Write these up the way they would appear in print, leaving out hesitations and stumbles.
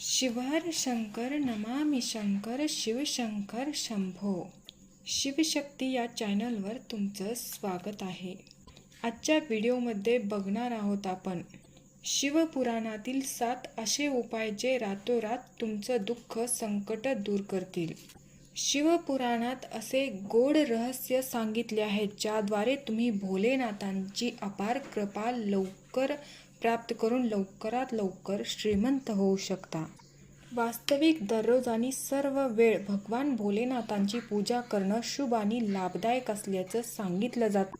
शिवहर शंकर नमामि शंकर शिवशंकर शंभो. शिवशक्ती या चॅनलवर तुमचं स्वागत आहे. आजच्या व्हिडिओमध्ये बघणार आहोत आपण शिवपुराणातील 7 असे उपाय जे रातोरात तुमचं दुःख संकट दूर करतील. शिवपुराणात असे गोड रहस्य सांगितले आहे ज्याद्वारे तुम्ही भोलेनाथांची अपार कृपा लवकर प्राप्त करून लवकरात लवकर श्रीमंत होऊ शकता. वास्तविक दररोज आणि सर्व वेळ भगवान भोलेनाथांची पूजा करणं शुभ आणि लाभदायक असल्याचं सांगितलं जातं.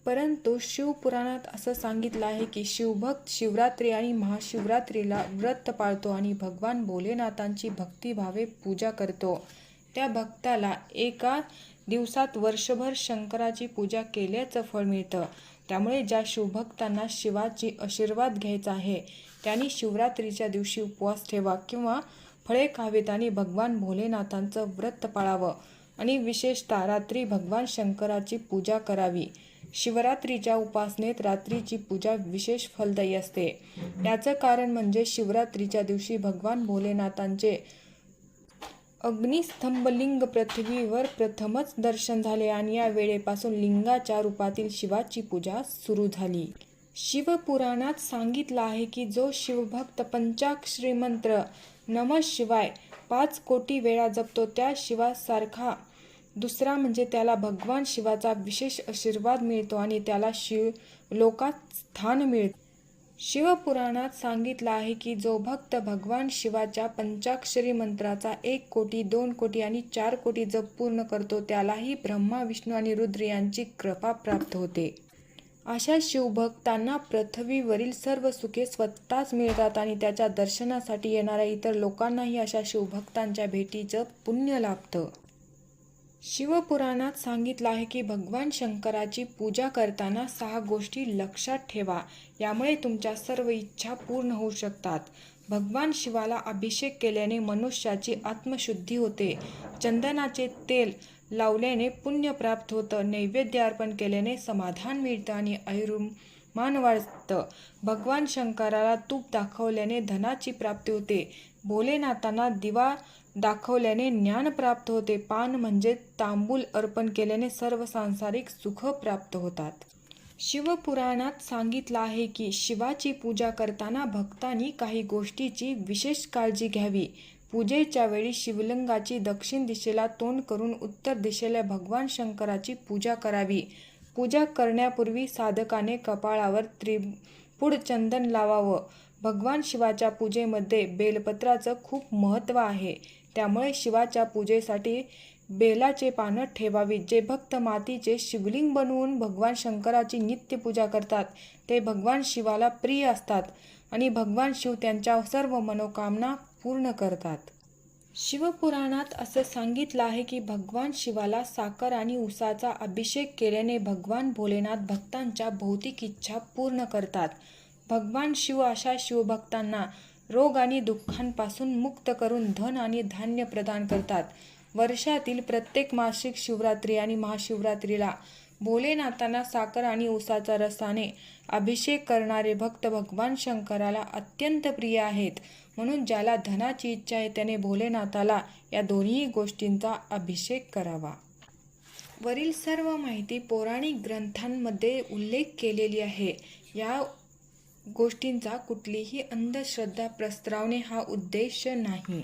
परंतु शिवपुराणात असं सांगितलं आहे की शिवभक्त शिवरात्री आणि महाशिवरात्रीला व्रत पाळतो आणि भगवान भोलेनाथांची भक्तिभावे पूजा करतो. त्या भक्ताला एका दिवसात वर्षभर शंकराची पूजा केल्याचं फळ मिळतं. त्यामुळे ज्या शिवभक्तांना शिवाची आशीर्वाद घ्यायचा आहे त्यांनी शिवरात्रीच्या दिवशी उपवास ठेवा किंवा फळे खावीत आणि भगवान भोलेनाथांचं व्रत पाळावं आणि विशेषतः रात्री भगवान शंकराची पूजा करावी. शिवरात्रीच्या उपासनेत रात्रीची पूजा विशेष फलदायी असते. याचं कारण म्हणजे शिवरात्रीच्या दिवशी भगवान भोलेनाथांचे अग्निस्तंभलिंग पृथ्वीवर प्रथमच दर्शन झाले आणि या वेळेपासून लिंगाच्या रूपातील शिवाची पूजा सुरू झाली. शिवपुराणात सांगितलं आहे की जो शिवभक्त पंचाक्षरी मंत्र नमः शिवाय 5 कोटी वेळा जपतो त्या शिवासारखा दुसरा म्हणजे त्याला भगवान शिवाचा विशेष आशीर्वाद मिळतो आणि त्याला शिवलोकात स्थान मिळते. शिवपुराणात सांगितलं आहे की जो भक्त भगवान शिवाच्या पंचाक्षरी मंत्राचा 1 कोटी 2 कोटी आणि 4 कोटी जप पूर्ण करतो त्यालाही ब्रह्मा विष्णू आणि रुद्र यांची कृपा प्राप्त होते. अशा शिवभक्तांना पृथ्वीवरील सर्व सुखे स्वतःच मिळतात आणि त्याच्या दर्शनासाठी येणाऱ्या इतर लोकांनाही अशा शिवभक्तांच्या भेटीचं पुण्य लाभतं. शिवपुराणात सांगितलं आहे की भगवान शंकराची पूजा करताना 6 गोष्टी लक्षात ठेवा. यामुळे तुमच्या सर्व इच्छा पूर्ण होऊ शकतात. भगवान शिवाला अभिषेक केल्याने मनुष्याची आत्मशुद्धी होते. चंदनाचे तेल लावल्याने पुण्य प्राप्त होतं. नैवेद्य अर्पण केल्याने समाधान मिळतं आणि आयुर्मान वाढतं. भगवान शंकराला तूप दाखवल्याने धनाची प्राप्ती होते. भोलेनाथांना दिवा दाखवल्याने ज्ञान प्राप्त होते. पान म्हणजे तांबूल अर्पण केल्याने सर्व सांसारिक सुख प्राप्त होतात. शिवपुराणात सांगितलं आहे की शिवाची पूजा करताना भक्तांनी काही गोष्टीची विशेष काळजी घ्यावी. पूजेच्या वेळी शिवलिंगाची दक्षिण दिशेला तोंड करून उत्तर दिशेला भगवान शंकराची पूजा करावी. पूजा करण्यापूर्वी साधकाने कपाळावर त्रिपुड चंदन लावावं. भगवान शिवाच्या पूजेमध्ये बेलपत्राचं खूप महत्त्व आहे. त्यामुळे शिवाच्या पूजेसाठी बेलाचे पानं ठेवावीत. जे भक्त मातीचे शिवलिंग बनवून भगवान शंकराची नित्य पूजा करतात ते भगवान शिवाला प्रिय असतात आणि भगवान शिव त्यांच्या सर्व मनोकामना पूर्ण करतात. शिवपुराणात असं सांगितलं आहे की भगवान शिवाला साखर आणि उसाचा अभिषेक केल्याने भगवान भोलेनाथ भक्तांच्या भौतिक इच्छा पूर्ण करतात. भगवान शिव अशा शिवभक्तांना रोग आणि दुःखांपासून मुक्त करून धन आणि धान्य प्रदान करतात. वर्षातील प्रत्येक मासिक शिवरात्री आणि महाशिवरात्रीला भोलेनाथांना साखर आणि उसाच्या रसाने अभिषेक करणारे भक्त भगवान शंकराला अत्यंत प्रिय आहेत. म्हणून ज्याला धनाची इच्छा आहे त्याने भोलेनाथाला या दोन्ही गोष्टींचा अभिषेक करावा. वरील सर्व माहिती पौराणिक ग्रंथांमध्ये उल्लेख केलेली आहे. या गोष्टींचा कुठलीही अंधश्रद्धा पसरवणे हा उद्देश नाही.